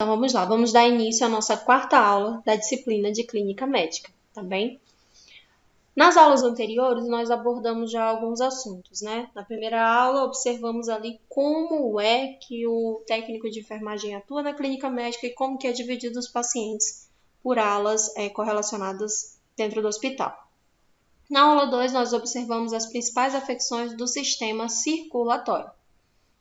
vamos lá, vamos dar início à nossa quarta aula da disciplina de Clínica Médica, tá bem? Nas aulas anteriores, nós abordamos já alguns assuntos, né? Na primeira aula, observamos ali como é que o técnico de enfermagem atua na clínica médica e como que é dividido os pacientes por alas correlacionadas dentro do hospital. Na aula 2, nós observamos as principais afecções do sistema circulatório.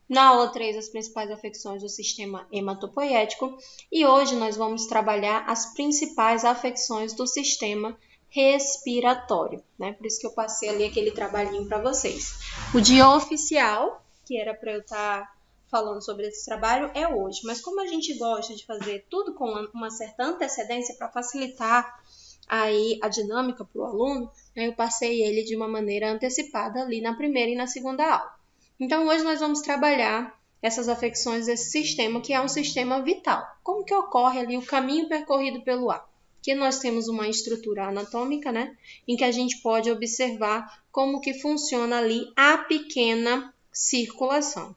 Na aula 3, as principais afecções do sistema hematopoético. E hoje nós vamos trabalhar as principais afecções do sistema respiratório, né? Por isso que eu passei ali aquele trabalhinho para vocês. O dia oficial, que era para eu estar falando sobre esse trabalho, é hoje. Mas como a gente gosta de fazer tudo com uma certa antecedência para facilitar aí a dinâmica para o aluno, eu passei ele de uma maneira antecipada ali na primeira e na segunda aula. Então, hoje nós vamos trabalhar essas afecções desse sistema, que é um sistema vital. Como que ocorre ali o caminho percorrido pelo ar? Que nós temos uma estrutura anatômica, né, em que a gente pode observar como que funciona ali a pequena circulação.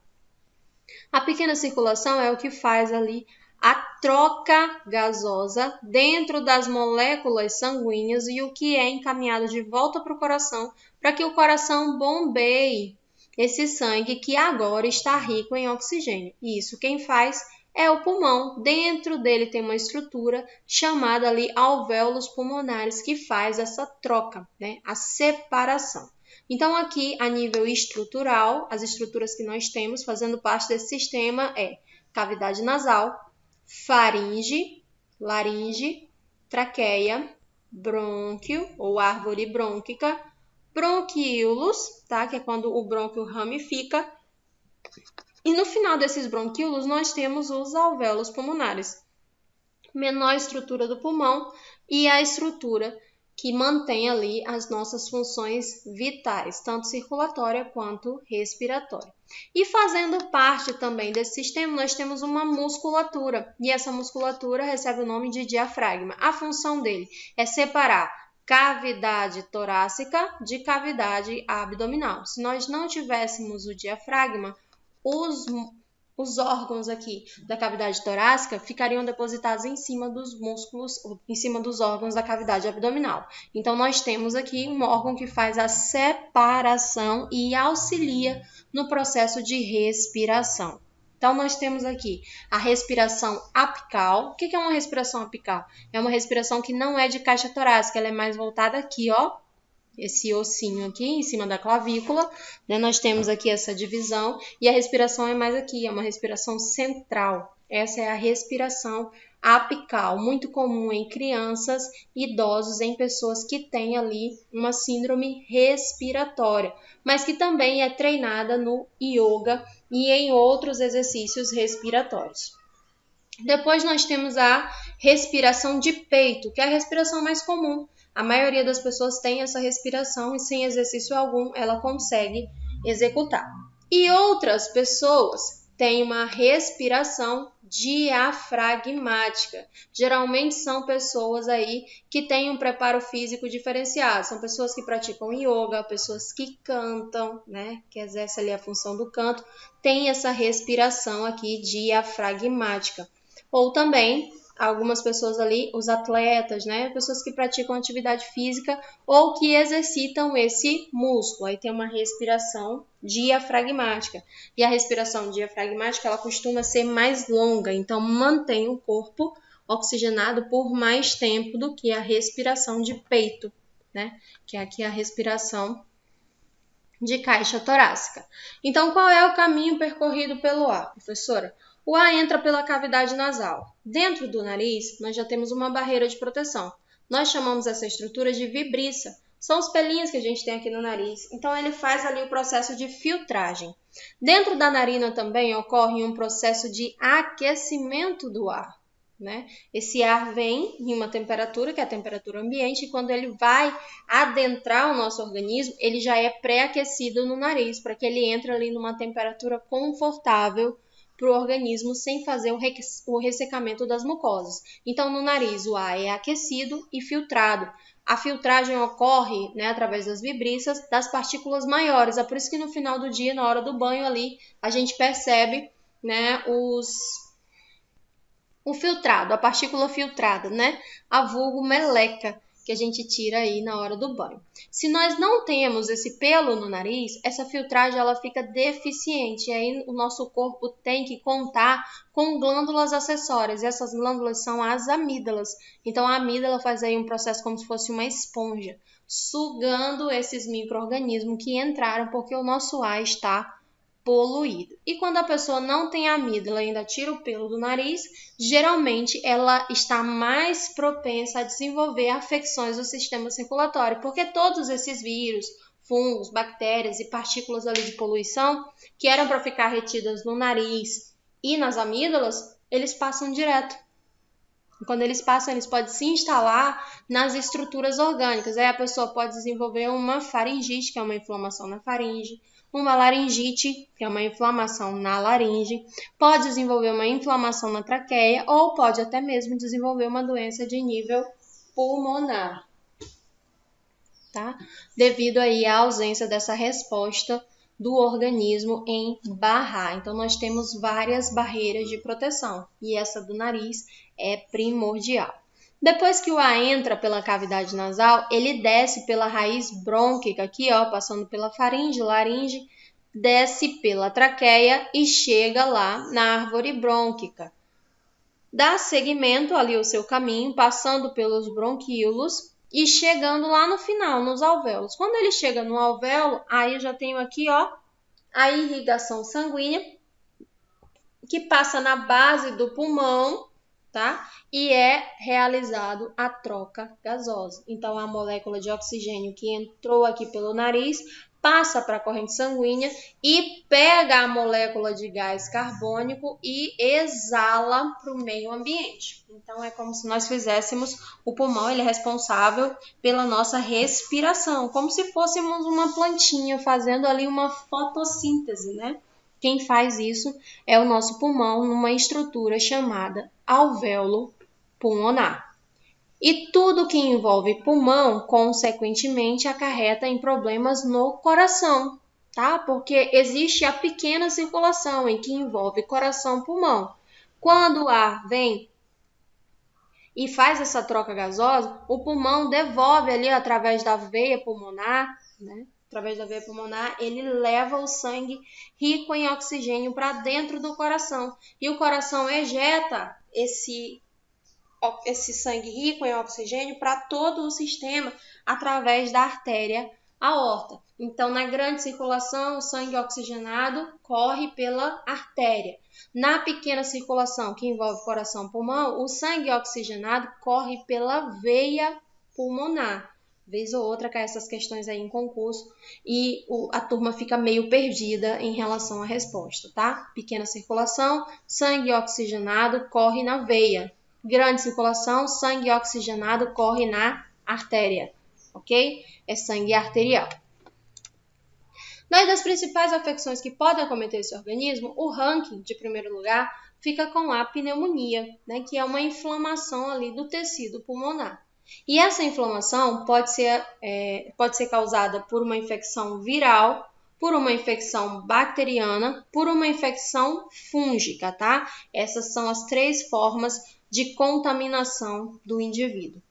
A pequena circulação é o que faz ali a troca gasosa dentro das moléculas sanguíneas e o que é encaminhado de volta para o coração, para que o coração bombeie esse sangue que agora está rico em oxigênio. E isso quem faz é o pulmão. Dentro dele tem uma estrutura chamada ali alvéolos pulmonares que faz essa troca, né? A separação. Então aqui a nível estrutural, as estruturas que nós temos fazendo parte desse sistema é cavidade nasal, faringe, laringe, traqueia, brônquio ou árvore brônquica, bronquíolos, tá? Que é quando o brônquio ramifica. E no final desses bronquíolos nós temos os alvéolos pulmonares, menor estrutura do pulmão e a estrutura que mantém ali as nossas funções vitais, tanto circulatória quanto respiratória. E fazendo parte também desse sistema, nós temos uma musculatura, e essa musculatura recebe o nome de diafragma. A função dele é separar cavidade torácica de cavidade abdominal. Se nós não tivéssemos o diafragma, os órgãos aqui da cavidade torácica ficariam depositados em cima dos músculos, em cima dos órgãos da cavidade abdominal. Então, nós temos aqui um órgão que faz a separação e auxilia no processo de respiração. Então, nós temos aqui a respiração apical. O que é uma respiração apical? É uma respiração que não é de caixa torácica, ela é mais voltada aqui, ó, esse ossinho aqui em cima da clavícula, né? Nós temos aqui essa divisão e a respiração é mais aqui, é uma respiração central. Essa é a respiração apical, muito comum em crianças, idosos, em pessoas que têm ali uma síndrome respiratória, mas que também é treinada no yoga e em outros exercícios respiratórios. Depois nós temos a respiração de peito, que é a respiração mais comum. A maioria das pessoas tem essa respiração e sem exercício algum ela consegue executar. E outras pessoas têm uma respiração diafragmática. Geralmente são pessoas aí que têm um preparo físico diferenciado. São pessoas que praticam yoga, pessoas que cantam, né, que exercem ali a função do canto, tem essa respiração aqui diafragmática. Ou também algumas pessoas ali, os atletas, né? Pessoas que praticam atividade física ou que exercitam esse músculo. Aí tem uma respiração diafragmática. E a respiração diafragmática, ela costuma ser mais longa, então mantém o corpo oxigenado por mais tempo do que a respiração de peito, né? Que é aqui a respiração de caixa torácica. Então, qual é o caminho percorrido pelo ar, professora? O ar entra pela cavidade nasal. Dentro do nariz, nós já temos uma barreira de proteção. Nós chamamos essa estrutura de vibriça. São os pelinhos que a gente tem aqui no nariz. Então, ele faz ali o processo de filtragem. Dentro da narina também ocorre um processo de aquecimento do ar, né? Esse ar vem em uma temperatura, que é a temperatura ambiente, e quando ele vai adentrar o nosso organismo, ele já é pré-aquecido no nariz, para que ele entre ali numa temperatura confortável para o organismo sem fazer o ressecamento das mucosas. Então, no nariz, o ar é aquecido e filtrado. A filtragem ocorre, né, através das vibriças das partículas maiores. É por isso que no final do dia, na hora do banho ali, a gente percebe, né, O filtrado, a partícula filtrada, né? A vulgo meleca, que a gente tira aí na hora do banho. Se nós não temos esse pelo no nariz, essa filtragem ela fica deficiente. E aí o nosso corpo tem que contar com glândulas acessórias. E essas glândulas são as amígdalas. Então a amígdala faz aí um processo como se fosse uma esponja, sugando esses micro-organismos que entraram porque o nosso ar está poluído. E quando a pessoa não tem amígdala e ainda tira o pelo do nariz, geralmente ela está mais propensa a desenvolver afecções do sistema circulatório, porque todos esses vírus, fungos, bactérias e partículas ali de poluição que eram para ficar retidas no nariz e nas amígdalas, eles passam direto. Quando eles passam, eles podem se instalar nas estruturas orgânicas. Aí a pessoa pode desenvolver uma faringite, que é uma inflamação na faringe, uma laringite, que é uma inflamação na laringe, pode desenvolver uma inflamação na traqueia ou pode até mesmo desenvolver uma doença de nível pulmonar, tá? Devido aí à ausência dessa resposta do organismo em barrar. Então, nós temos várias barreiras de proteção e essa do nariz é primordial. Depois que o ar entra pela cavidade nasal, ele desce pela raiz brônquica, aqui ó, passando pela faringe, laringe, desce pela traqueia e chega lá na árvore brônquica. Dá seguimento ali o seu caminho, passando pelos bronquíolos e chegando lá no final, nos alvéolos. Quando ele chega no alvéolo, aí eu já tenho aqui, ó, a irrigação sanguínea, que passa na base do pulmão, tá? E é realizado a troca gasosa. Então, a molécula de oxigênio que entrou aqui pelo nariz passa para a corrente sanguínea e pega a molécula de gás carbônico e exala para o meio ambiente. Então, é como se nós fizéssemos o pulmão, ele é responsável pela nossa respiração, como se fôssemos uma plantinha fazendo ali uma fotossíntese, né? Quem faz isso é o nosso pulmão numa estrutura chamada alvéolo pulmonar. E tudo que envolve pulmão, consequentemente, acarreta em problemas no coração, tá? Porque existe a pequena circulação em que envolve coração-pulmão. Quando o ar vem e faz essa troca gasosa, o pulmão devolve ali através da veia pulmonar, né? Através da veia pulmonar, ele leva o sangue rico em oxigênio para dentro do coração. E o coração ejeta esse sangue rico em oxigênio para todo o sistema através da artéria aorta. Então, na grande circulação, o sangue oxigenado corre pela artéria. Na pequena circulação, que envolve coração e pulmão, o sangue oxigenado corre pela veia pulmonar. Vez ou outra cai essas questões aí em concurso e a turma fica meio perdida em relação à resposta, tá? Pequena circulação, sangue oxigenado corre na veia. Grande circulação, sangue oxigenado corre na artéria, ok? É sangue arterial. Das principais afecções que podem acometer esse organismo, o ranking, de primeiro lugar, fica com a pneumonia, né? Que é uma inflamação ali do tecido pulmonar. E essa inflamação pode ser causada por uma infecção viral, por uma infecção bacteriana, por uma infecção fúngica, tá? Essas são as 3 formas de contaminação do indivíduo.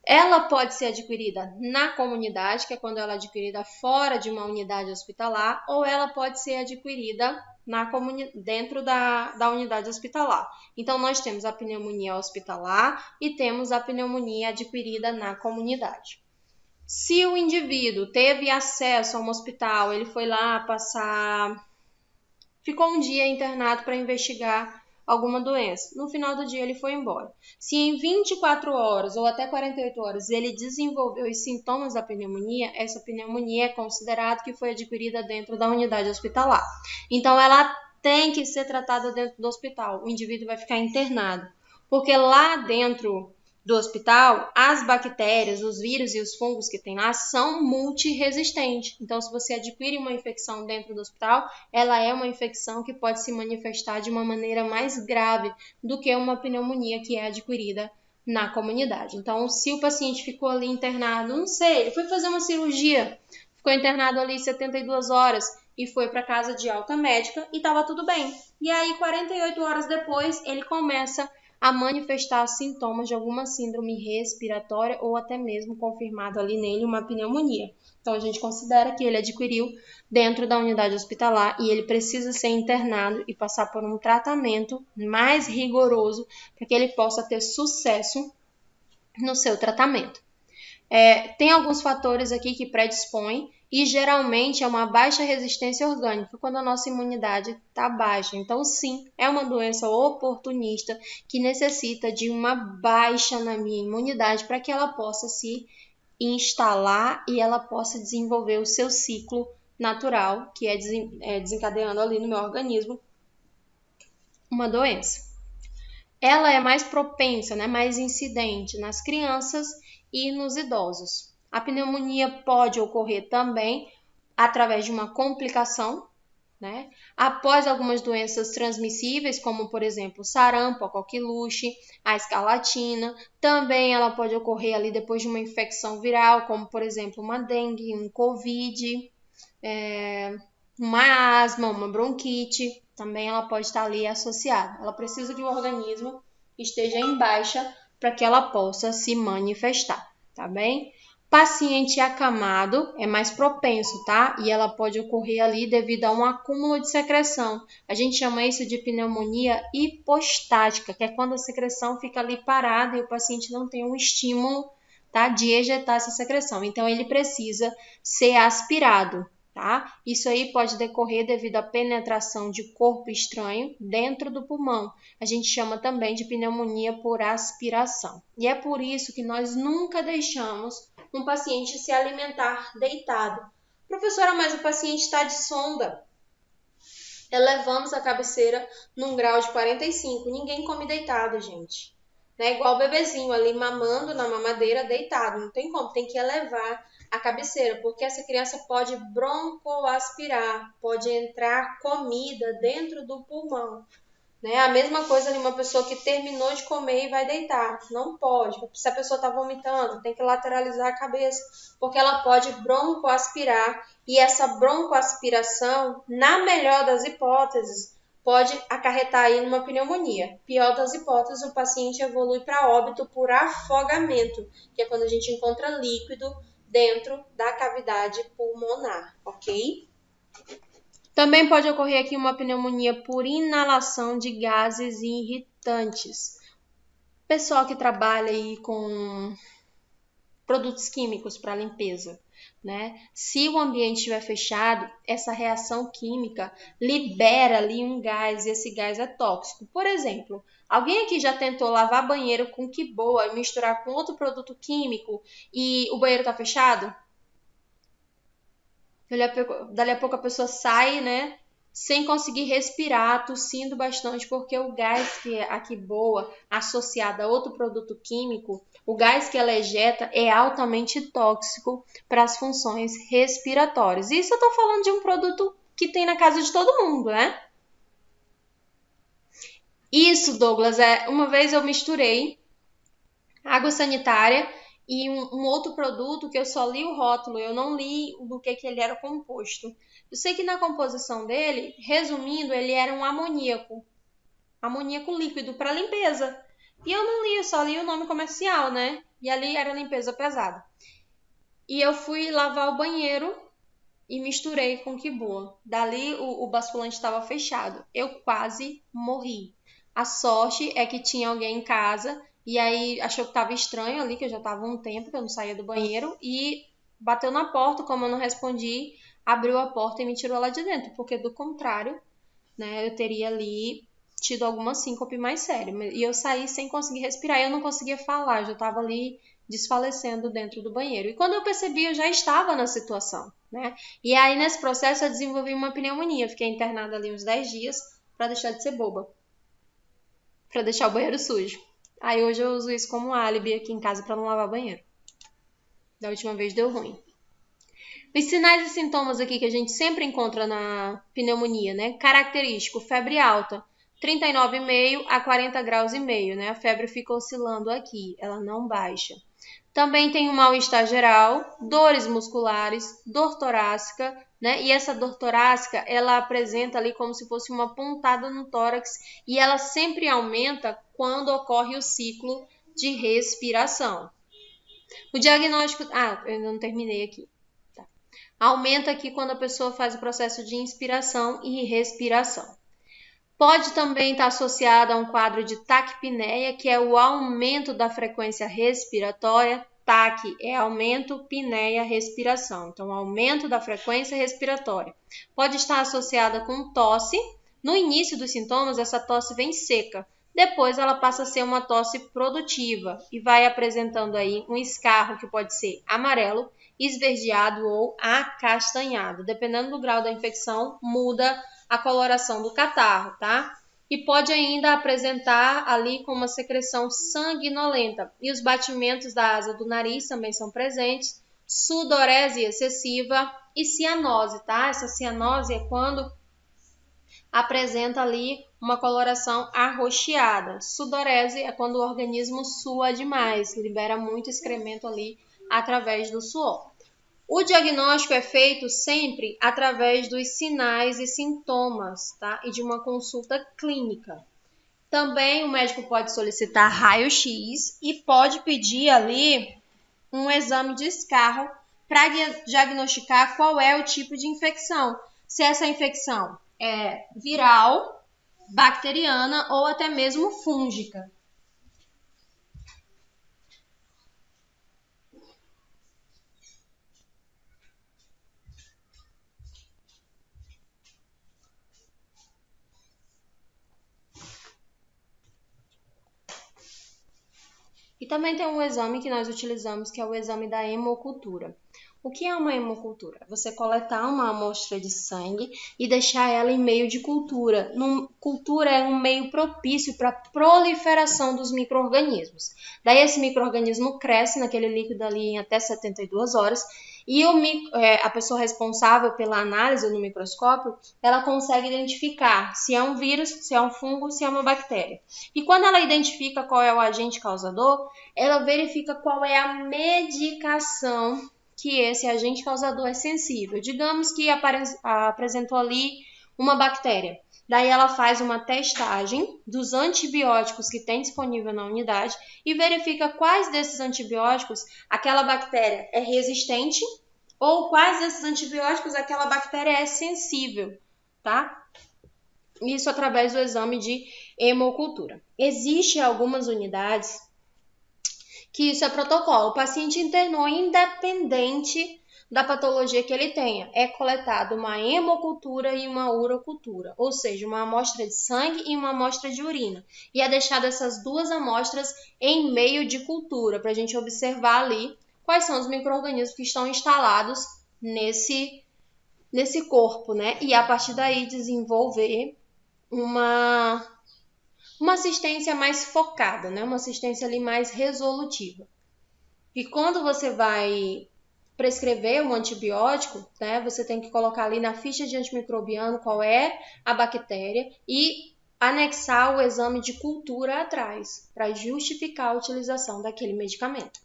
Ela pode ser adquirida na comunidade, que é quando ela é adquirida fora de uma unidade hospitalar, ou ela pode ser adquirida dentro da unidade hospitalar. Então, nós temos a pneumonia hospitalar e temos a pneumonia adquirida na comunidade. Se o indivíduo teve acesso a um hospital, ele foi lá ficou um dia internado para investigar alguma doença. No final do dia ele foi embora. Se em 24 horas ou até 48 horas ele desenvolveu os sintomas da pneumonia, essa pneumonia é considerado que foi adquirida dentro da unidade hospitalar. Então ela tem que ser tratada dentro do hospital. O indivíduo vai ficar internado, porque lá dentro do hospital, as bactérias, os vírus e os fungos que tem lá são multiresistentes. Então, se você adquire uma infecção dentro do hospital, ela é uma infecção que pode se manifestar de uma maneira mais grave do que uma pneumonia que é adquirida na comunidade. Então, se o paciente ficou ali internado, não sei, ele foi fazer uma cirurgia, ficou internado ali 72 horas e foi para casa de alta médica e estava tudo bem. E aí, 48 horas depois, ele começa a manifestar sintomas de alguma síndrome respiratória ou até mesmo confirmado ali nele uma pneumonia. Então, a gente considera que ele adquiriu dentro da unidade hospitalar e ele precisa ser internado e passar por um tratamento mais rigoroso para que ele possa ter sucesso no seu tratamento. Tem alguns fatores aqui que predispõem e geralmente é uma baixa resistência orgânica quando a nossa imunidade está baixa. Então, sim, é uma doença oportunista que necessita de uma baixa na minha imunidade para que ela possa se instalar e ela possa desenvolver o seu ciclo natural, que é desencadeando ali no meu organismo uma doença. Ela é mais propensa, né, mais incidente nas crianças e nos idosos. A pneumonia pode ocorrer também através de uma complicação, né, após algumas doenças transmissíveis, como, por exemplo, sarampo, a coqueluche, a escarlatina. Também ela pode ocorrer ali depois de uma infecção viral, como, por exemplo, uma dengue, um covid, uma asma, uma bronquite. Também ela pode estar ali associada. Ela precisa que o organismo esteja em baixa para que ela possa se manifestar, tá bem? Paciente acamado é mais propenso, tá? E ela pode ocorrer ali devido a um acúmulo de secreção. A gente chama isso de pneumonia hipostática, que é quando a secreção fica ali parada e o paciente não tem um estímulo, tá, de ejetar essa secreção. Então, ele precisa ser aspirado, tá? Isso aí pode decorrer devido à penetração de corpo estranho dentro do pulmão. A gente chama também de pneumonia por aspiração. E é por isso que nós nunca deixamos um paciente se alimentar deitado. Professora, mas o paciente está de sonda. Elevamos a cabeceira num grau de 45. Ninguém come deitado, gente. É igual o bebezinho ali mamando na mamadeira deitado. Não tem como, tem que elevar a cabeceira, porque essa criança pode broncoaspirar, pode entrar comida dentro do pulmão. Né? A mesma coisa de uma pessoa que terminou de comer e vai deitar. Não pode. Se a pessoa está vomitando, tem que lateralizar a cabeça, porque ela pode broncoaspirar. E essa broncoaspiração, na melhor das hipóteses, pode acarretar aí numa pneumonia. Pior das hipóteses, o paciente evolui para óbito por afogamento, que é quando a gente encontra líquido dentro da cavidade pulmonar, ok? Também pode ocorrer aqui uma pneumonia por inalação de gases irritantes. Pessoal que trabalha aí com produtos químicos para limpeza, né? Se o ambiente estiver fechado, essa reação química libera ali um gás e esse gás é tóxico. Por exemplo, alguém aqui já tentou lavar banheiro com quiboa e misturar com outro produto químico e o banheiro está fechado? Dali a pouco a pessoa sai, né, sem conseguir respirar, tossindo bastante, porque o gás que a quiboa, associado a outro produto químico, o gás que ela ejeta é altamente tóxico para as funções respiratórias. Isso eu estou falando de um produto que tem na casa de todo mundo, né? Isso, Douglas, uma vez eu misturei água sanitária e um outro produto que eu só li o rótulo, eu não li do que ele era composto. Eu sei que na composição dele, resumindo, ele era um amoníaco líquido para limpeza. E eu não li, eu só li o nome comercial, né? E ali era limpeza pesada. E eu fui lavar o banheiro e misturei com quiboa. Dali o basculante estava fechado. Eu quase morri. A sorte é que tinha alguém em casa e aí achou que estava estranho ali, que eu já estava um tempo que eu não saía do banheiro, e bateu na porta. Como eu não respondi, abriu a porta e me tirou lá de dentro, porque do contrário, né, eu teria ali tido alguma síncope mais séria. E eu saí sem conseguir respirar, eu não conseguia falar, eu já estava ali desfalecendo dentro do banheiro. E quando eu percebi, eu já estava na situação, né? E aí, nesse processo, eu desenvolvi uma pneumonia. Fiquei internada ali uns 10 dias para deixar de ser boba, para deixar o banheiro sujo. Aí hoje eu uso isso como álibi aqui em casa para não lavar banheiro. Da última vez deu ruim. Os sinais e sintomas aqui que a gente sempre encontra na pneumonia, né? Característico, febre alta, 39,5 a 40 graus e meio, né? A febre fica oscilando aqui, ela não baixa. Também tem um mal-estar geral, dores musculares, dor torácica, né? E essa dor torácica, ela apresenta ali como se fosse uma pontada no tórax e ela sempre aumenta quando ocorre o ciclo de respiração. O diagnóstico... eu ainda não terminei aqui. Tá. Aumenta aqui quando a pessoa faz o processo de inspiração e respiração. Pode também estar associado a um quadro de taquipneia, que é o aumento da frequência respiratória. TAC é aumento, pneia, respiração. Então, aumento da frequência respiratória. Pode estar associada com tosse. No início dos sintomas, essa tosse vem seca. Depois, ela passa a ser uma tosse produtiva e vai apresentando aí um escarro que pode ser amarelo, esverdeado ou acastanhado. Dependendo do grau da infecção, muda a coloração do catarro, tá? E pode ainda apresentar ali com uma secreção sanguinolenta. E os batimentos da asa do nariz também são presentes, sudorese excessiva e cianose, tá? Essa cianose é quando apresenta ali uma coloração arroxeada. Sudorese é quando o organismo sua demais, libera muito excremento ali através do suor. O diagnóstico é feito sempre através dos sinais e sintomas, tá? E de uma consulta clínica. Também o médico pode solicitar raio-x e pode pedir ali um exame de escarro para diagnosticar qual é o tipo de infecção. Se essa infecção é viral, bacteriana ou até mesmo fúngica. E também tem um exame que nós utilizamos, que é o exame da hemocultura. O que é uma hemocultura? Você coletar uma amostra de sangue e deixar ela em meio de cultura. Cultura é um meio propício para a proliferação dos micro-organismos. Daí esse micro-organismo cresce naquele líquido ali em até 72 horas e a pessoa responsável pela análise no microscópio, ela consegue identificar se é um vírus, se é um fungo, se é uma bactéria. E quando ela identifica qual é o agente causador, ela verifica qual é a medicação que esse agente causador é sensível. Digamos que apresentou ali uma bactéria. Daí ela faz uma testagem dos antibióticos que tem disponível na unidade e verifica quais desses antibióticos aquela bactéria é resistente ou quais desses antibióticos aquela bactéria é sensível, tá? Isso através do exame de hemocultura. Existem algumas unidades que isso é protocolo. O paciente internou independente da patologia que ele tenha. É coletado uma hemocultura e uma urocultura, ou seja, uma amostra de sangue e uma amostra de urina. E é deixado essas duas amostras em meio de cultura, para a gente observar ali quais são os micro-organismos que estão instalados nesse corpo, né? E a partir daí desenvolver uma assistência mais focada, né? Uma assistência ali mais resolutiva. E quando você vai prescrever um antibiótico, né, você tem que colocar ali na ficha de antimicrobiano qual é a bactéria e anexar o exame de cultura atrás, para justificar a utilização daquele medicamento.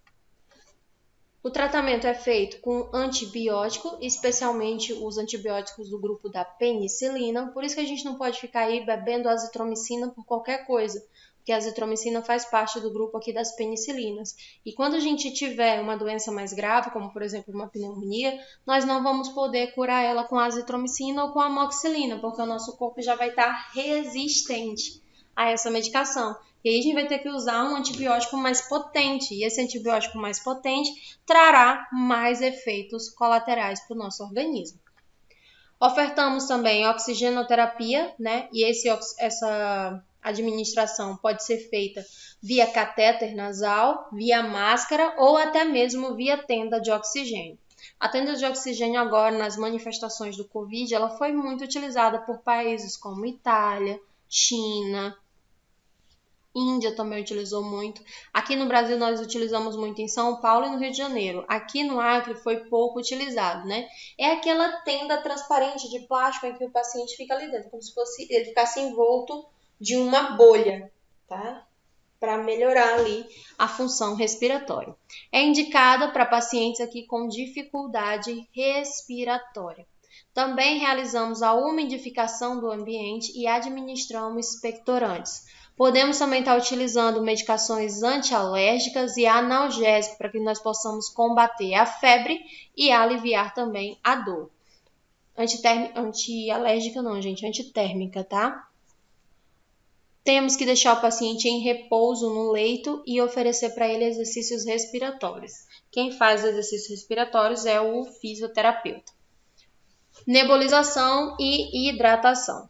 O tratamento é feito com antibiótico, especialmente os antibióticos do grupo da penicilina, por isso que a gente não pode ficar aí bebendo azitromicina por qualquer coisa, porque a azitromicina faz parte do grupo aqui das penicilinas. E quando a gente tiver uma doença mais grave, como por exemplo uma pneumonia, nós não vamos poder curar ela com a azitromicina ou com a amoxicilina, porque o nosso corpo já vai estar resistente a essa medicação. E aí a gente vai ter que usar um antibiótico mais potente. E esse antibiótico mais potente trará mais efeitos colaterais para o nosso organismo. Ofertamos também oxigenoterapia, né? E essa administração pode ser feita via catéter nasal, via máscara ou até mesmo via tenda de oxigênio. A tenda de oxigênio agora, nas manifestações do Covid, ela foi muito utilizada por países como Itália, China, Índia também utilizou muito. Aqui no Brasil nós utilizamos muito em São Paulo e no Rio de Janeiro. Aqui no Acre foi pouco utilizado, né? É aquela tenda transparente de plástico em que o paciente fica ali dentro, como se fosse ele ficasse envolto de uma bolha, tá? Para melhorar ali a função respiratória. É indicada para pacientes aqui com dificuldade respiratória. Também realizamos a umidificação do ambiente e administramos expectorantes. Podemos também estar utilizando medicações antialérgicas e analgésicos para que nós possamos combater a febre e aliviar também a dor. Antialérgica não, gente, antitérmica, tá? Temos que deixar o paciente em repouso no leito e oferecer para ele exercícios respiratórios. Quem faz exercícios respiratórios é o fisioterapeuta. Nebulização e hidratação.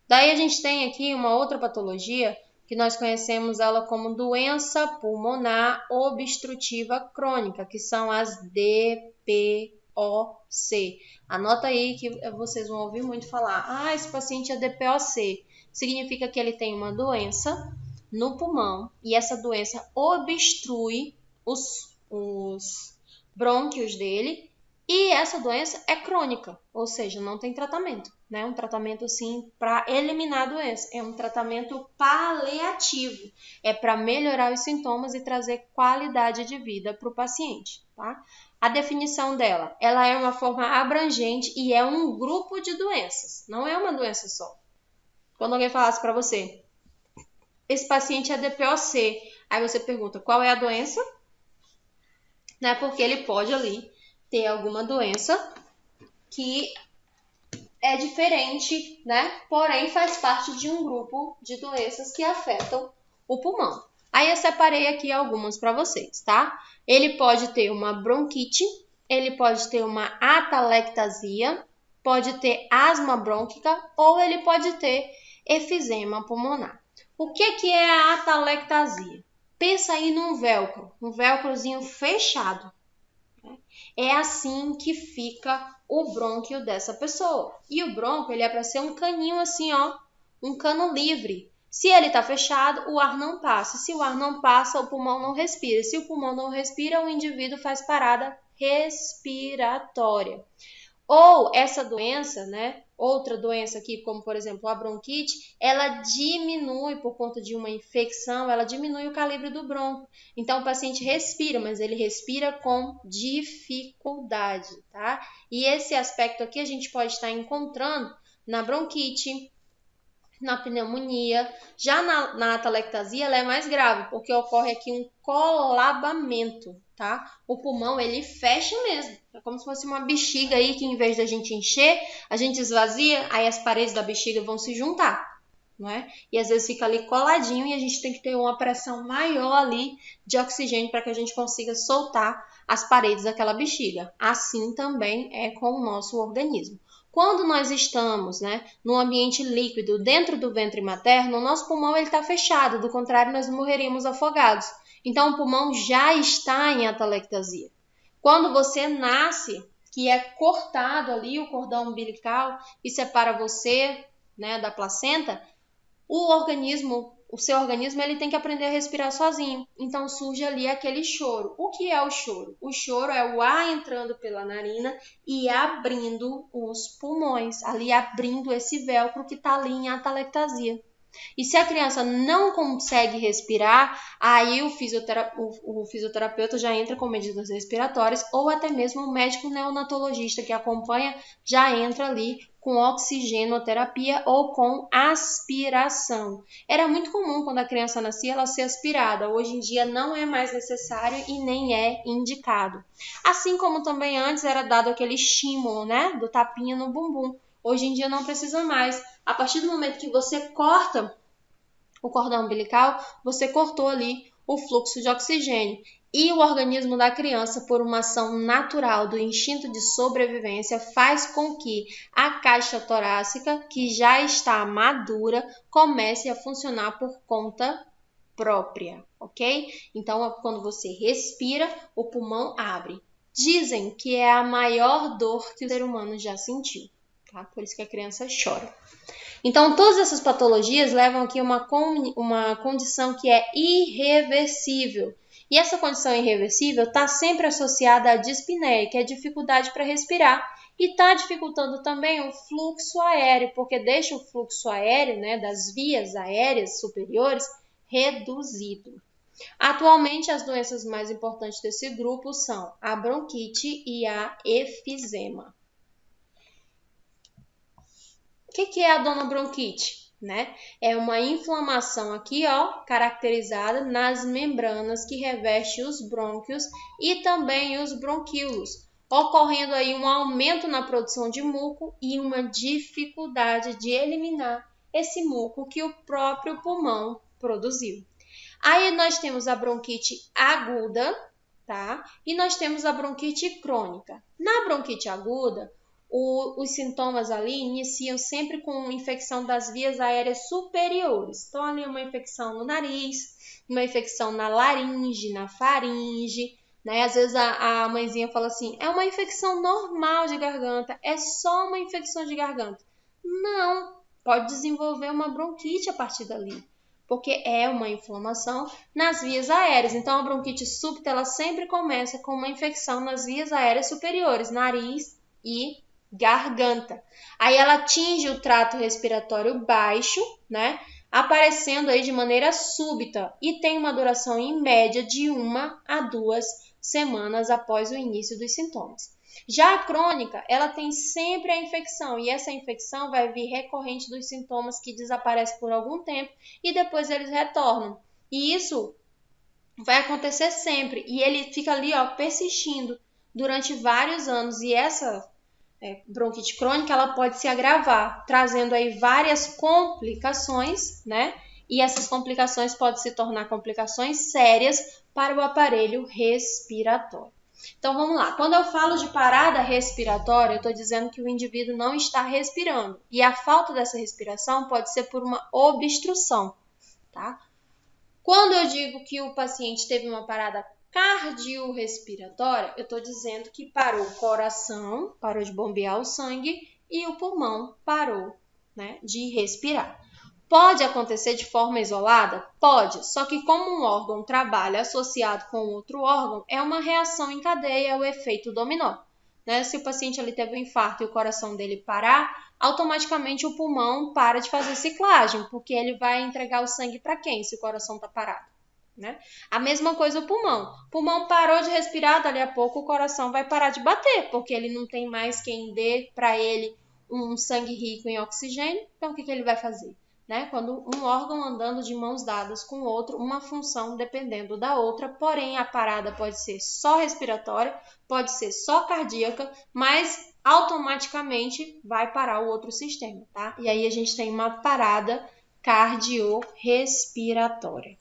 Daí a gente tem aqui uma outra patologia que nós conhecemos ela como doença pulmonar obstrutiva crônica, que são as DPOC. Anota aí que vocês vão ouvir muito falar, esse paciente é DPOC. Significa que ele tem uma doença no pulmão e essa doença obstrui os brônquios dele e essa doença é crônica, ou seja, não tem tratamento, né? Um tratamento assim para eliminar a doença, é um tratamento paliativo, é para melhorar os sintomas e trazer qualidade de vida para o paciente, tá? A definição dela, ela é uma forma abrangente e é um grupo de doenças, não é uma doença só. Quando alguém falasse para você, esse paciente é DPOC, aí você pergunta, qual é a doença? Né? Porque ele pode ali ter alguma doença que é diferente, né? Porém faz parte de um grupo de doenças que afetam o pulmão. Aí eu separei aqui algumas para vocês, tá? Ele pode ter uma bronquite, ele pode ter uma atelectasia, pode ter asma brônquica ou ele pode ter efizema pulmonar. O que é a atelectasia? Pensa aí num velcro, um velcrozinho fechado. É assim que fica o brônquio dessa pessoa. E o brônquio, ele é para ser um caninho assim, ó, um cano livre. Se ele está fechado, o ar não passa. Se o ar não passa, o pulmão não respira. Se o pulmão não respira, o indivíduo faz parada respiratória. Ou essa doença, né? Outra doença aqui, como por exemplo a bronquite, ela diminui por conta de uma infecção, ela diminui o calibre do brônquio. Então o paciente respira, mas ele respira com dificuldade, tá? E esse aspecto aqui a gente pode estar encontrando na bronquite, na pneumonia. Já na atelectasia ela é mais grave, porque ocorre aqui um colabamento, tá? O pulmão, ele fecha mesmo. É como se fosse uma bexiga aí que em vez da gente encher, a gente esvazia, aí as paredes da bexiga vão se juntar, não é? E às vezes fica ali coladinho e a gente tem que ter uma pressão maior ali de oxigênio para que a gente consiga soltar as paredes daquela bexiga. Assim também é com o nosso organismo. Quando nós estamos, né, num ambiente líquido dentro do ventre materno, o nosso pulmão está fechado, do contrário nós morreríamos afogados. Então o pulmão já está em atelectasia. Quando você nasce, que é cortado ali o cordão umbilical e separa você, né, da placenta, o seu organismo ele tem que aprender a respirar sozinho. Então surge ali aquele choro. O que é o choro? O choro é o ar entrando pela narina e abrindo os pulmões, ali abrindo esse velcro que está ali em atelectasia. E se a criança não consegue respirar, aí o fisioterapeuta já entra com medidas respiratórias ou até mesmo o médico neonatologista que acompanha já entra ali com oxigenoterapia ou com aspiração. Era muito comum quando a criança nascia ela ser aspirada. Hoje em dia não é mais necessário e nem é indicado. Assim como também antes era dado aquele estímulo, né, do tapinha no bumbum. Hoje em dia não precisa mais. A partir do momento que você corta o cordão umbilical, você cortou ali o fluxo de oxigênio. E o organismo da criança, por uma ação natural do instinto de sobrevivência, faz com que a caixa torácica, que já está madura, comece a funcionar por conta própria, ok? Então, quando você respira, o pulmão abre. Dizem que é a maior dor que o ser humano já sentiu. Tá? Por isso que a criança chora. Então, todas essas patologias levam aqui uma condição que é irreversível. E essa condição irreversível está sempre associada à dispneia, que é a dificuldade para respirar. E está dificultando também o fluxo aéreo, porque deixa o fluxo aéreo, né, das vias aéreas superiores reduzido. Atualmente, as doenças mais importantes desse grupo são a bronquite e a efizema. O que é a donobronquite? Né? É uma inflamação aqui, ó, caracterizada nas membranas que revestem os brônquios e também os bronquíolos, ocorrendo aí um aumento na produção de muco e uma dificuldade de eliminar esse muco que o próprio pulmão produziu. Aí nós temos a bronquite aguda, tá? E nós temos a bronquite crônica. Na bronquite aguda, os sintomas ali iniciam sempre com infecção das vias aéreas superiores. Então, ali uma infecção no nariz, uma infecção na laringe, na faringe, né? Às vezes a mãezinha fala assim, é uma infecção normal de garganta, é só uma infecção de garganta. Não, pode desenvolver uma bronquite a partir dali, porque é uma inflamação nas vias aéreas. Então, a bronquite súbita, ela sempre começa com uma infecção nas vias aéreas superiores, nariz e garganta. Aí ela atinge o trato respiratório baixo, né? Aparecendo aí de maneira súbita e tem uma duração em média de 1 a 2 semanas após o início dos sintomas. Já a crônica, ela tem sempre a infecção e essa infecção vai vir recorrente dos sintomas que desaparecem por algum tempo e depois eles retornam. E isso vai acontecer sempre e ele fica ali, ó, persistindo durante vários anos e essa bronquite crônica, ela pode se agravar, trazendo aí várias complicações, né? E essas complicações podem se tornar complicações sérias para o aparelho respiratório. Então, vamos lá. Quando eu falo de parada respiratória, eu estou dizendo que o indivíduo não está respirando. E a falta dessa respiração pode ser por uma obstrução, tá? Quando eu digo que o paciente teve uma parada cardiorrespiratória, eu estou dizendo que parou o coração, parou de bombear o sangue e o pulmão parou, né, de respirar. Pode acontecer de forma isolada? Pode, só que como um órgão trabalha associado com outro órgão, é uma reação em cadeia, o efeito dominó. Né? Se o paciente ali teve um infarto e o coração dele parar, automaticamente o pulmão para de fazer ciclagem, porque ele vai entregar o sangue para quem se o coração está parado? Né? A mesma coisa o pulmão. O pulmão parou de respirar, dali a pouco o coração vai parar de bater, porque ele não tem mais quem dê para ele um sangue rico em oxigênio. Então, o que ele vai fazer? Né? Quando um órgão andando de mãos dadas com o outro, uma função dependendo da outra, porém a parada pode ser só respiratória, pode ser só cardíaca, mas automaticamente vai parar o outro sistema, tá? E aí a gente tem uma parada cardiorrespiratória.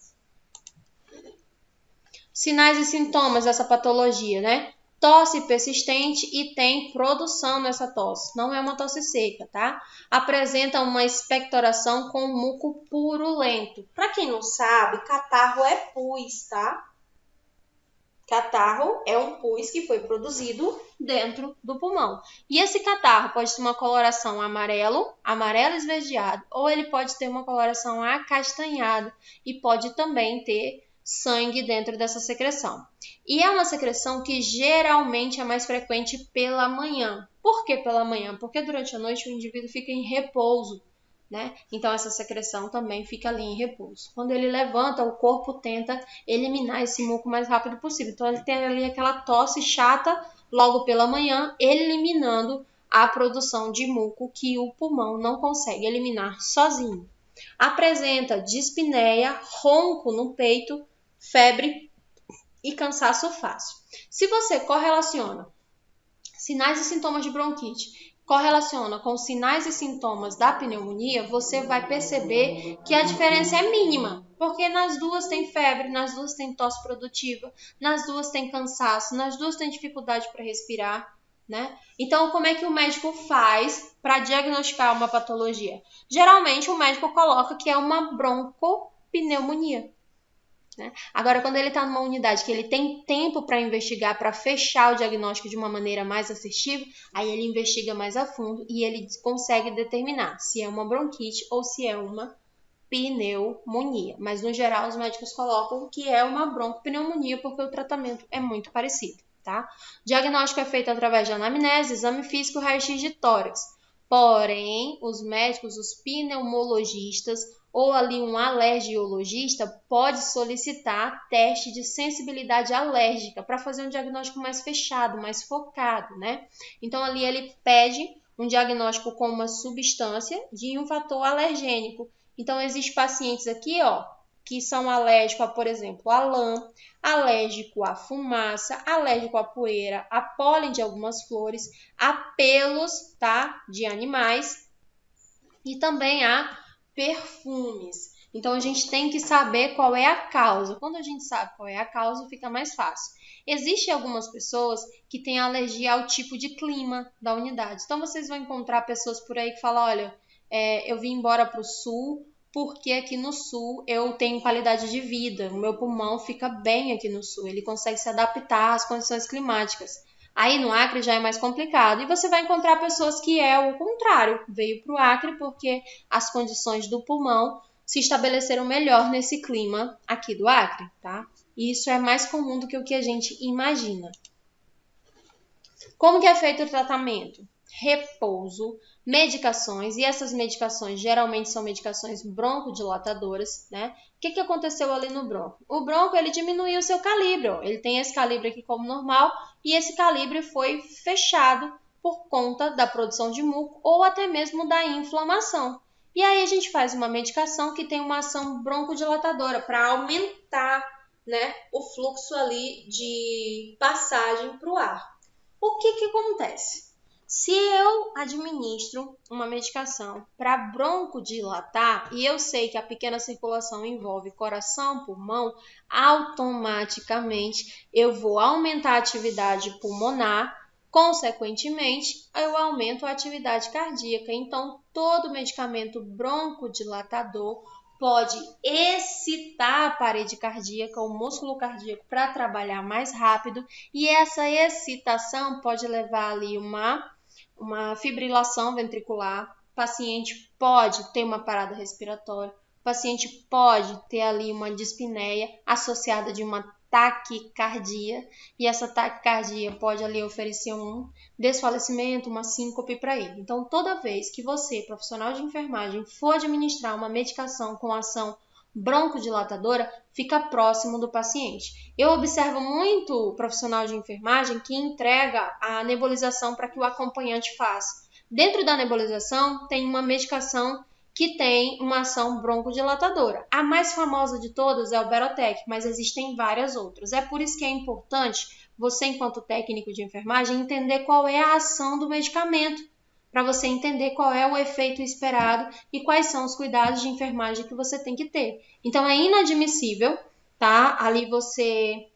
Sinais e sintomas dessa patologia, né? Tosse persistente e tem produção nessa tosse. Não é uma tosse seca, tá? Apresenta uma expectoração com muco purulento. Para quem não sabe, catarro é pus, tá? Catarro é um pus que foi produzido dentro do pulmão. E esse catarro pode ter uma coloração amarelo esverdeado, ou ele pode ter uma coloração acastanhada e pode também ter sangue dentro dessa secreção. E é uma secreção que geralmente é mais frequente pela manhã. Por que pela manhã? Porque durante a noite o indivíduo fica em repouso, né? Então essa secreção também fica ali em repouso. Quando ele levanta, o corpo tenta eliminar esse muco o mais rápido possível. Então ele tem ali aquela tosse chata logo pela manhã, eliminando a produção de muco que o pulmão não consegue eliminar sozinho. Apresenta dispneia, ronco no peito, febre e cansaço fácil. Se você correlaciona sinais e sintomas de bronquite, correlaciona com sinais e sintomas da pneumonia, você vai perceber que a diferença é mínima, porque nas duas tem febre, nas duas tem tosse produtiva, nas duas tem cansaço, nas duas tem dificuldade para respirar, né? Então, como é que o médico faz para diagnosticar uma patologia? Geralmente, o médico coloca que é uma broncopneumonia. Né? Agora, quando ele está numa unidade que ele tem tempo para investigar, para fechar o diagnóstico de uma maneira mais assertiva, aí ele investiga mais a fundo e ele consegue determinar se é uma bronquite ou se é uma pneumonia. Mas, no geral, os médicos colocam que é uma broncopneumonia porque o tratamento é muito parecido. Tá? O diagnóstico é feito através de anamnese, exame físico, raio-x de tórax. Porém, os médicos, os pneumologistas ou ali um alergiologista pode solicitar teste de sensibilidade alérgica para fazer um diagnóstico mais fechado, mais focado, né? Então, ali ele pede um diagnóstico com uma substância de um fator alergênico. Então, existem pacientes aqui, ó, que são alérgicos a, por exemplo, a lã, alérgico à fumaça, alérgico à poeira, a pólen de algumas flores, a pelos, tá, de animais e também a perfumes. Então, a gente tem que saber qual é a causa. Quando a gente sabe qual é a causa, fica mais fácil. Existem algumas pessoas que têm alergia ao tipo de clima da unidade. Então, vocês vão encontrar pessoas por aí que falam, olha, eu vim embora para o sul porque aqui no sul eu tenho qualidade de vida. O meu pulmão fica bem aqui no sul. Ele consegue se adaptar às condições climáticas. Aí no Acre já é mais complicado. E você vai encontrar pessoas que é o contrário. Veio para o Acre porque as condições do pulmão se estabeleceram melhor nesse clima aqui do Acre, tá? E isso é mais comum do que o que a gente imagina. Como que é feito o tratamento? Repouso, medicações, e essas medicações geralmente são medicações broncodilatadoras, né? O que aconteceu ali no bronco? O bronco, ele diminuiu o seu calibre, ó. Ele tem esse calibre aqui como normal, e esse calibre foi fechado por conta da produção de muco ou até mesmo da inflamação. E aí a gente faz uma medicação que tem uma ação broncodilatadora para aumentar, né, o fluxo ali de passagem para o ar. O que acontece? Se eu administro uma medicação para broncodilatar e eu sei que a pequena circulação envolve coração, pulmão, automaticamente eu vou aumentar a atividade pulmonar, consequentemente eu aumento a atividade cardíaca. Então, todo medicamento broncodilatador pode excitar a parede cardíaca, o músculo cardíaco, para trabalhar mais rápido, e essa excitação pode levar ali uma fibrilação ventricular, o paciente pode ter uma parada respiratória, o paciente pode ter ali uma dispneia associada de uma taquicardia, e essa taquicardia pode ali oferecer um desfalecimento, uma síncope para ele. Então, toda vez que você, profissional de enfermagem, for administrar uma medicação com ação broncodilatadora, fica próximo do paciente. Eu observo muito o profissional de enfermagem que entrega a nebulização para que o acompanhante faça. Dentro da nebulização tem uma medicação que tem uma ação broncodilatadora. A mais famosa de todas é o Berotec, mas existem várias outras. É por isso que é importante você, enquanto técnico de enfermagem, entender qual é a ação do medicamento, para você entender qual é o efeito esperado e quais são os cuidados de enfermagem que você tem que ter. Então, é inadmissível, tá? Ali você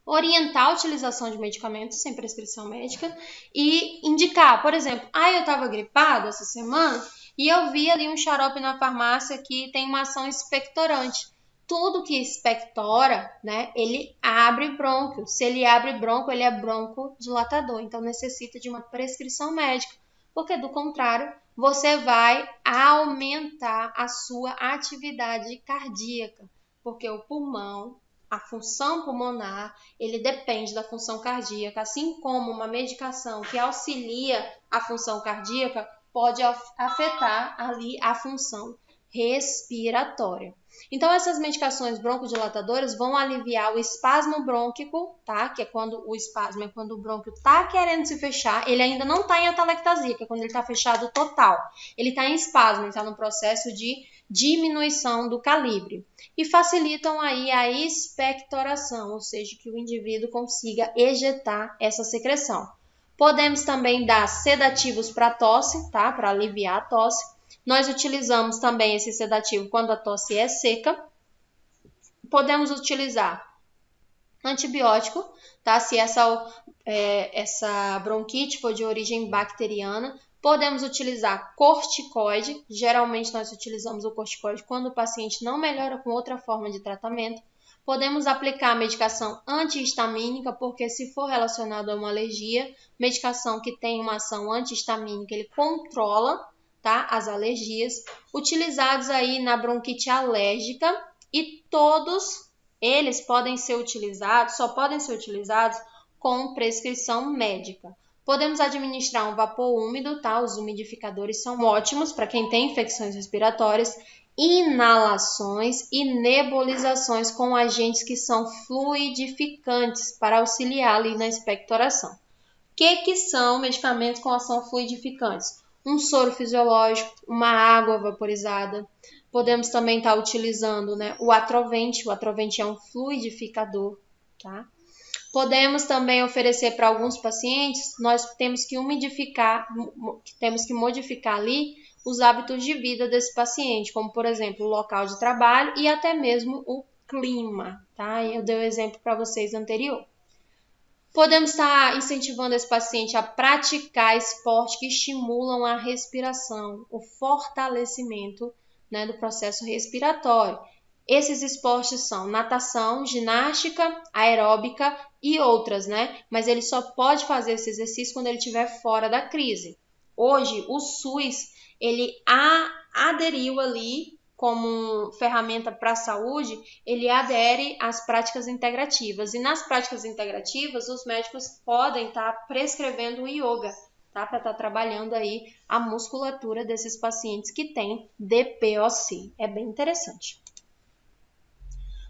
orientar a utilização de medicamentos sem prescrição médica e indicar, por exemplo, eu estava gripado essa semana e eu vi ali um xarope na farmácia que tem uma ação expectorante. Tudo que expectora, né, ele abre brônquio. Se ele abre brônquio, ele é broncodilatador. Então, necessita de uma prescrição médica, porque do contrário, você vai aumentar a sua atividade cardíaca, porque o pulmão, a função pulmonar, ele depende da função cardíaca, assim como uma medicação que auxilia a função cardíaca pode afetar ali a função respiratória. Então, essas medicações broncodilatadoras vão aliviar o espasmo brônquico, tá? Que é quando o espasmo é quando o brônquio está querendo se fechar, ele ainda não está em atelectasia, que é quando ele está fechado total. Ele está em espasmo, ele está no processo de diminuição do calibre. E facilitam aí a expectoração, ou seja, que o indivíduo consiga ejetar essa secreção. Podemos também dar sedativos para tosse, tá? Para aliviar a tosse. Nós utilizamos também esse sedativo quando a tosse é seca. Podemos utilizar antibiótico, tá? Se essa bronquite for de origem bacteriana. Podemos utilizar corticoide. Geralmente nós utilizamos o corticoide quando o paciente não melhora com outra forma de tratamento. Podemos aplicar medicação antihistamínica, porque se for relacionado a uma alergia, medicação que tem uma ação antihistamínica, ele controla, tá, as alergias, utilizados aí na bronquite alérgica, e todos eles podem ser utilizados, só podem ser utilizados com prescrição médica. Podemos administrar um vapor úmido, tá? Os umidificadores são ótimos para quem tem infecções respiratórias, inalações e nebulizações com agentes que são fluidificantes para auxiliar ali na expectoração. Que são medicamentos com ação fluidificantes? Um soro fisiológico, uma água vaporizada. Podemos também estar utilizando, né, o atrovente. O atrovente é um fluidificador, tá? Podemos também oferecer para alguns pacientes, nós temos que modificar ali os hábitos de vida desse paciente, como por exemplo o local de trabalho e até mesmo o clima, tá? Eu dei o exemplo para vocês anterior. Podemos estar incentivando esse paciente a praticar esportes que estimulam a respiração, o fortalecimento, né, do processo respiratório. Esses esportes são natação, ginástica, aeróbica e outras, né? Mas ele só pode fazer esse exercício quando ele estiver fora da crise. Hoje, o SUS, ele aderiu ali como ferramenta para a saúde, ele adere às práticas integrativas. E nas práticas integrativas, os médicos podem estar prescrevendo o yoga, tá? Para estar trabalhando aí a musculatura desses pacientes que têm DPOC. É bem interessante.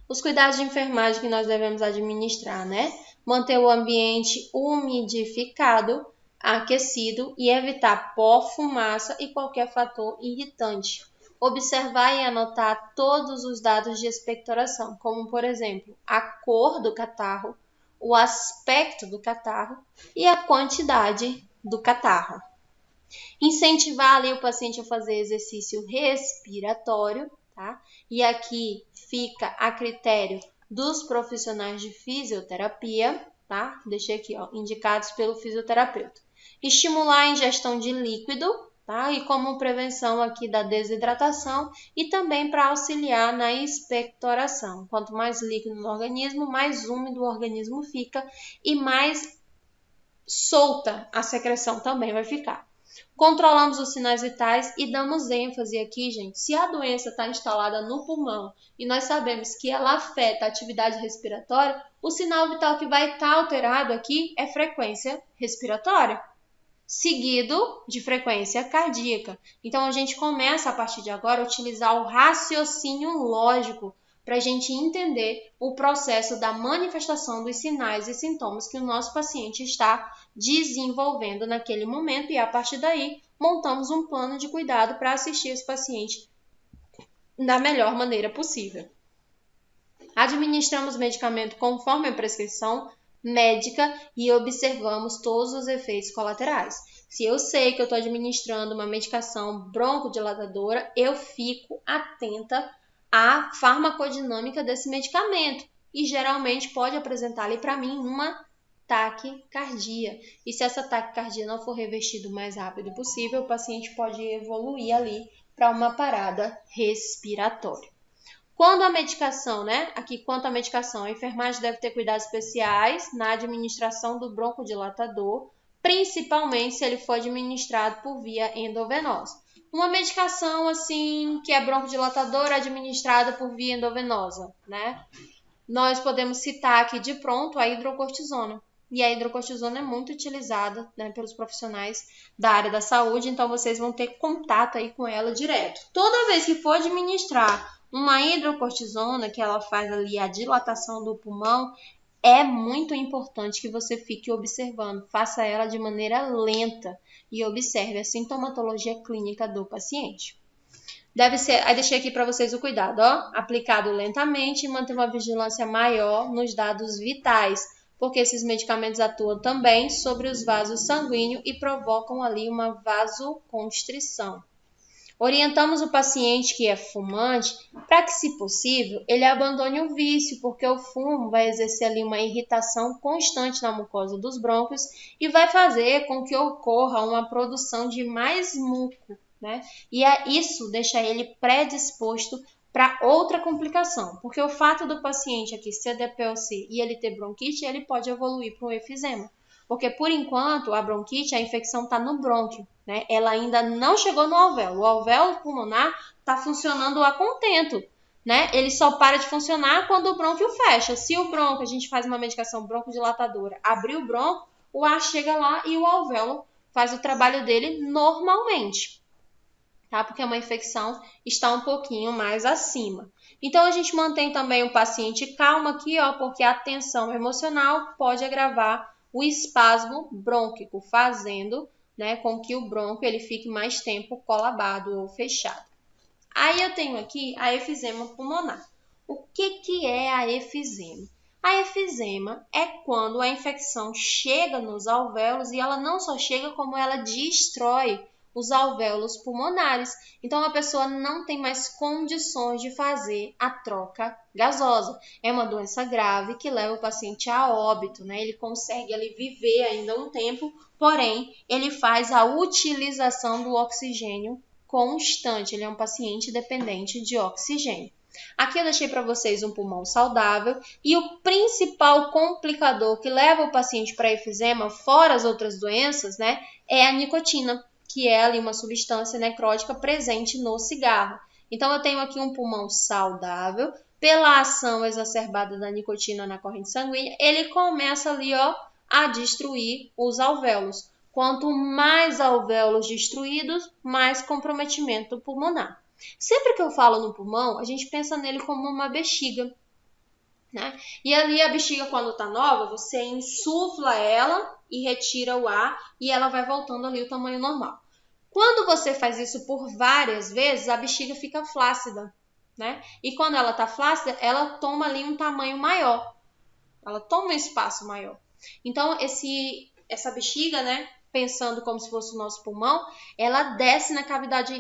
Os cuidados de enfermagem que nós devemos administrar, né? Manter o ambiente umidificado, aquecido e evitar pó, fumaça e qualquer fator irritante. Observar e anotar todos os dados de expectoração, como por exemplo, a cor do catarro, o aspecto do catarro e a quantidade do catarro. Incentivar ali o paciente a fazer exercício respiratório, tá? E aqui fica a critério dos profissionais de fisioterapia, tá? Deixei aqui, ó, indicados pelo fisioterapeuta. Estimular a ingestão de líquido, tá? E como prevenção aqui da desidratação e também para auxiliar na expectoração. Quanto mais líquido no organismo, mais úmido o organismo fica e mais solta a secreção também vai ficar. Controlamos os sinais vitais e damos ênfase aqui, gente, se a doença está instalada no pulmão e nós sabemos que ela afeta a atividade respiratória, o sinal vital que vai estar alterado aqui é frequência respiratória, seguido de frequência cardíaca. Então, a gente começa a partir de agora a utilizar o raciocínio lógico para a gente entender o processo da manifestação dos sinais e sintomas que o nosso paciente está desenvolvendo naquele momento e, a partir daí, montamos um plano de cuidado para assistir esse paciente da melhor maneira possível. Administramos medicamento conforme a prescrição médica e observamos todos os efeitos colaterais. Se eu sei que eu estou administrando uma medicação broncodilatadora, eu fico atenta à farmacodinâmica desse medicamento e geralmente pode apresentar ali para mim uma taquicardia. E se essa taquicardia não for revestida o mais rápido possível, o paciente pode evoluir ali para uma parada respiratória. Quando a medicação, né? Aqui, quanto à medicação, a enfermagem deve ter cuidados especiais na administração do broncodilatador, principalmente se ele for administrado por via endovenosa. Uma medicação, assim, que é broncodilatadora administrada por via endovenosa, né? Nós podemos citar aqui de pronto a hidrocortisona. E a hidrocortisona é muito utilizada, né, pelos profissionais da área da saúde, então vocês vão ter contato aí com ela direto. Toda vez que for administrar uma hidrocortisona, que ela faz ali a dilatação do pulmão, é muito importante que você fique observando, faça ela de maneira lenta e observe a sintomatologia clínica do paciente. Deve ser, aí deixei aqui para vocês o cuidado, ó, aplicado lentamente e manter uma vigilância maior nos dados vitais, porque esses medicamentos atuam também sobre os vasos sanguíneos e provocam ali uma vasoconstrição. Orientamos o paciente que é fumante para que, se possível, ele abandone o vício, porque o fumo vai exercer ali uma irritação constante na mucosa dos brônquios e vai fazer com que ocorra uma produção de mais muco, né? E isso deixa ele predisposto para outra complicação, porque o fato do paciente aqui ser DPOC e ele ter bronquite, ele pode evoluir para um efizema. Porque, por enquanto, a bronquite, a infecção está no brônquio, né? Ela ainda não chegou no alvéolo. O alvéolo pulmonar está funcionando a contento, né? Ele só para de funcionar quando o brônquio fecha. Se o brônquio, a gente faz uma medicação broncodilatadora, abrir o brônquio, o ar chega lá e o alvéolo faz o trabalho dele normalmente, tá? Porque uma infecção está um pouquinho mais acima. Então, a gente mantém também o paciente calmo aqui, ó, porque a tensão emocional pode agravar o espasmo brônquico, fazendo, né, com que o brônquio ele fique mais tempo colabado ou fechado. Aí eu tenho aqui a efisema pulmonar. O que é a efisema? A efisema é quando a infecção chega nos alvéolos e ela não só chega, como ela destrói os alvéolos pulmonares. Então, a pessoa não tem mais condições de fazer a troca gasosa. É uma doença grave que leva o paciente a óbito, né? Ele consegue ali viver ainda um tempo, porém, ele faz a utilização do oxigênio constante. Ele é um paciente dependente de oxigênio. Aqui eu deixei para vocês um pulmão saudável e o principal complicador que leva o paciente para efisema, fora as outras doenças, né, é a nicotina, que é ali uma substância necrótica presente no cigarro. Então, eu tenho aqui um pulmão saudável, pela ação exacerbada da nicotina na corrente sanguínea, ele começa ali, ó, a destruir os alvéolos. Quanto mais alvéolos destruídos, mais comprometimento pulmonar. Sempre que eu falo no pulmão, a gente pensa nele como uma bexiga, né? E ali a bexiga, quando está nova, você insufla ela e retira o ar e ela vai voltando ali o tamanho normal. Quando você faz isso por várias vezes, a bexiga fica flácida, né? E quando ela está flácida, ela toma ali um tamanho maior. Ela toma um espaço maior. Então, essa bexiga, né, pensando como se fosse o nosso pulmão, ela desce na cavidade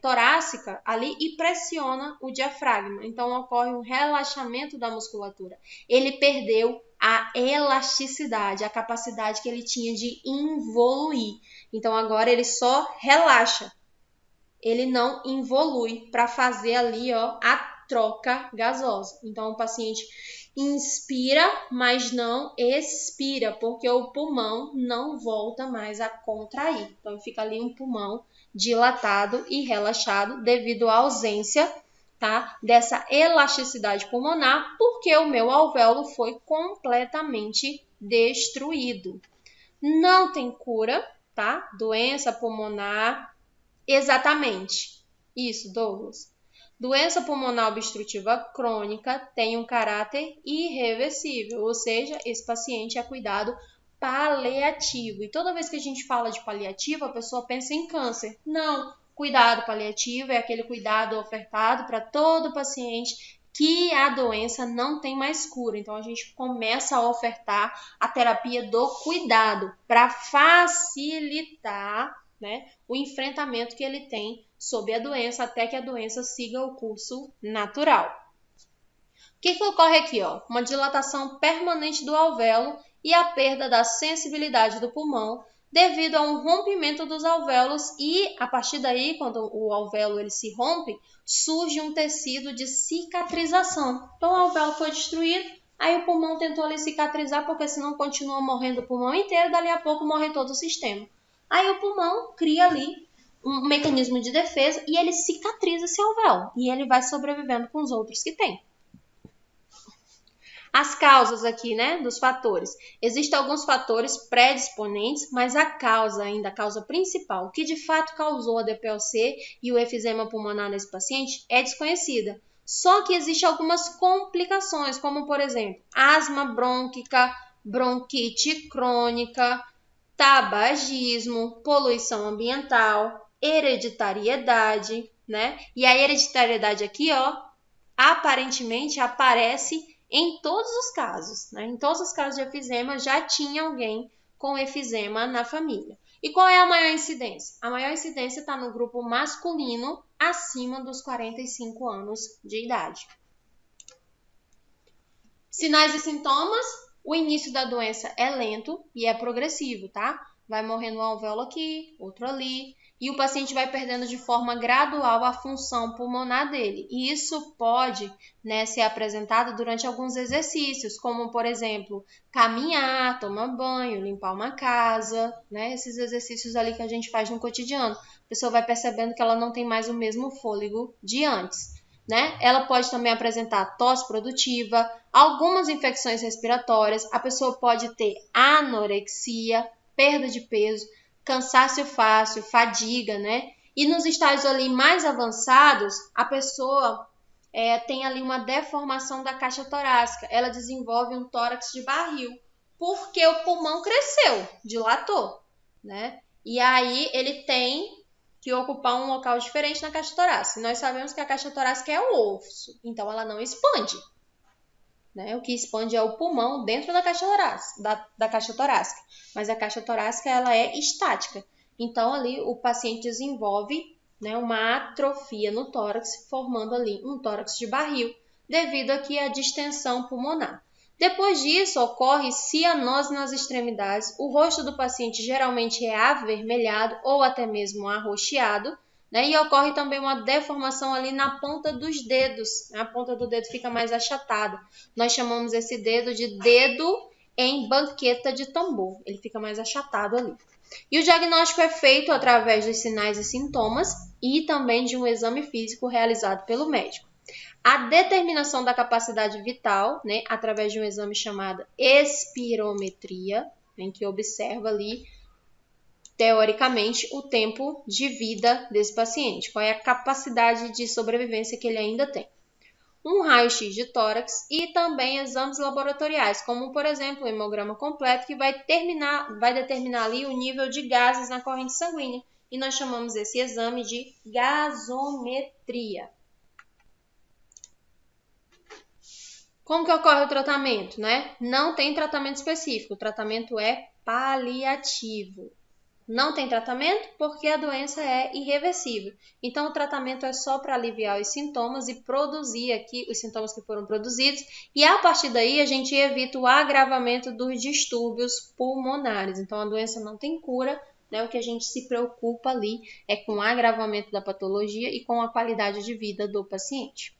torácica ali e pressiona o diafragma. Então, ocorre um relaxamento da musculatura. Ele perdeu a elasticidade, a capacidade que ele tinha de involuir. Então, agora ele só relaxa. Ele não involui para fazer ali, ó, a troca gasosa. Então, o paciente inspira, mas não expira, porque o pulmão não volta mais a contrair. Então, fica ali um pulmão dilatado e relaxado devido à ausência, tá, dessa elasticidade pulmonar, porque o meu alvéolo foi completamente destruído. Não tem cura, tá? Doença pulmonar, exatamente. Isso, Douglas. Doença pulmonar obstrutiva crônica tem um caráter irreversível, ou seja, esse paciente é cuidado paliativo. E toda vez que a gente fala de paliativo, a pessoa pensa em câncer. Não, cuidado paliativo é aquele cuidado ofertado para todo paciente que a doença não tem mais cura. Então, a gente começa a ofertar a terapia do cuidado para facilitar, né, o enfrentamento que ele tem sobre a doença até que a doença siga o curso natural. O que ocorre aqui? Ó? Uma dilatação permanente do alvéolo e a perda da sensibilidade do pulmão devido a um rompimento dos alvéolos e, a partir daí, quando o alvéolo ele se rompe, surge um tecido de cicatrização. Então, o alvéolo foi destruído, aí o pulmão tentou ali cicatrizar, porque senão continua morrendo o pulmão inteiro, dali a pouco morre todo o sistema. Aí o pulmão cria ali um mecanismo de defesa e ele cicatriza esse alvéolo e ele vai sobrevivendo com os outros que tem. As causas aqui, né, dos fatores. Existem alguns fatores predisponentes, mas a causa ainda, a causa principal, o que de fato causou a DPLC e o efisema pulmonar nesse paciente é desconhecida. Só que existem algumas complicações, como por exemplo, asma brônquica, bronquite crônica, tabagismo, poluição ambiental, hereditariedade, né? E a hereditariedade aqui, ó, aparentemente aparece em todos os casos, né? Em todos os casos de efisema já tinha alguém com efisema na família. E qual é a maior incidência? A maior incidência está no grupo masculino acima dos 45 anos de idade. Sinais e sintomas. O início da doença é lento e é progressivo, tá? Vai morrendo um alvéolo aqui, outro ali, e o paciente vai perdendo de forma gradual a função pulmonar dele. E isso pode, né, ser apresentado durante alguns exercícios, como, por exemplo, caminhar, tomar banho, limpar uma casa, né? Esses exercícios ali que a gente faz no cotidiano. A pessoa vai percebendo que ela não tem mais o mesmo fôlego de antes. Né? Ela pode também apresentar tosse produtiva, algumas infecções respiratórias, a pessoa pode ter anorexia, perda de peso, cansaço fácil, fadiga, né? E nos estágios ali mais avançados, a pessoa tem ali uma deformação da caixa torácica, ela desenvolve um tórax de barril. porque o pulmão cresceu, dilatou, né? E aí ele tem que ocupar um local diferente na caixa torácica. Nós sabemos que a caixa torácica é o osso, então ela não expande, né? O que expande é o pulmão dentro da caixa torácica, da caixa torácica. Mas a caixa torácica ela é estática. Então ali o paciente desenvolve, né, uma atrofia no tórax, formando ali um tórax de barril, devido aqui à distensão pulmonar. Depois disso, ocorre cianose nas extremidades. O rosto do paciente geralmente é avermelhado ou até mesmo arroxeado, né? E ocorre também uma deformação ali na ponta dos dedos. A ponta do dedo fica mais achatada. Nós chamamos esse dedo de dedo em banqueta de tambor. Ele fica mais achatado ali. E o diagnóstico é feito através dos sinais e sintomas e também de um exame físico realizado pelo médico. A determinação da capacidade vital, né, através de um exame chamado espirometria, em que observa ali, teoricamente, o tempo de vida desse paciente, qual é a capacidade de sobrevivência que ele ainda tem. Um raio-x de tórax e também exames laboratoriais, como, por exemplo, o hemograma completo, que vai determinar ali o nível de gases na corrente sanguínea, e nós chamamos esse exame de gasometria. Como que ocorre o tratamento, né? Não tem tratamento específico, o tratamento é paliativo. Não tem tratamento porque a doença é irreversível. Então, o tratamento é só para aliviar os sintomas e produzir aqui os sintomas que foram produzidos. E a partir daí, a gente evita o agravamento dos distúrbios pulmonares. Então, a doença não tem cura, né? O que a gente se preocupa ali é com o agravamento da patologia e com a qualidade de vida do paciente.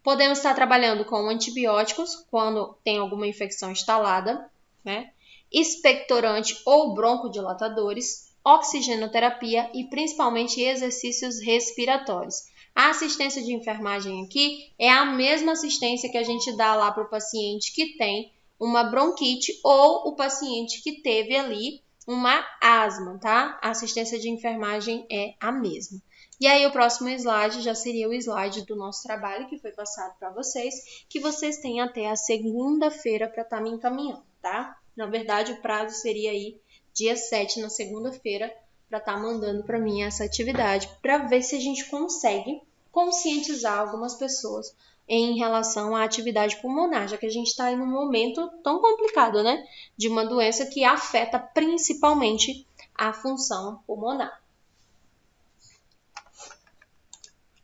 Podemos estar trabalhando com antibióticos quando tem alguma infecção instalada, né? Expectorante ou broncodilatadores, oxigenoterapia e principalmente exercícios respiratórios. A assistência de enfermagem aqui é a mesma assistência que a gente dá lá para o paciente que tem uma bronquite ou o paciente que teve ali uma asma, tá? A assistência de enfermagem é a mesma. E aí o próximo slide já seria o slide do nosso trabalho que foi passado para vocês, que vocês têm até a segunda-feira para estar me encaminhando, tá? Na verdade, o prazo seria aí dia 7, na segunda-feira, para estar mandando para mim essa atividade, para ver se a gente consegue conscientizar algumas pessoas em relação à atividade pulmonar, já que a gente está em um momento tão complicado, né? De uma doença que afeta principalmente a função pulmonar.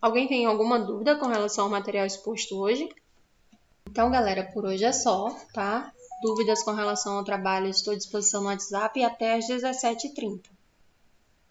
Alguém tem alguma dúvida com relação ao material exposto hoje? Então, galera, por hoje é só, tá? Dúvidas com relação ao trabalho, estou à disposição no WhatsApp até às 17h30.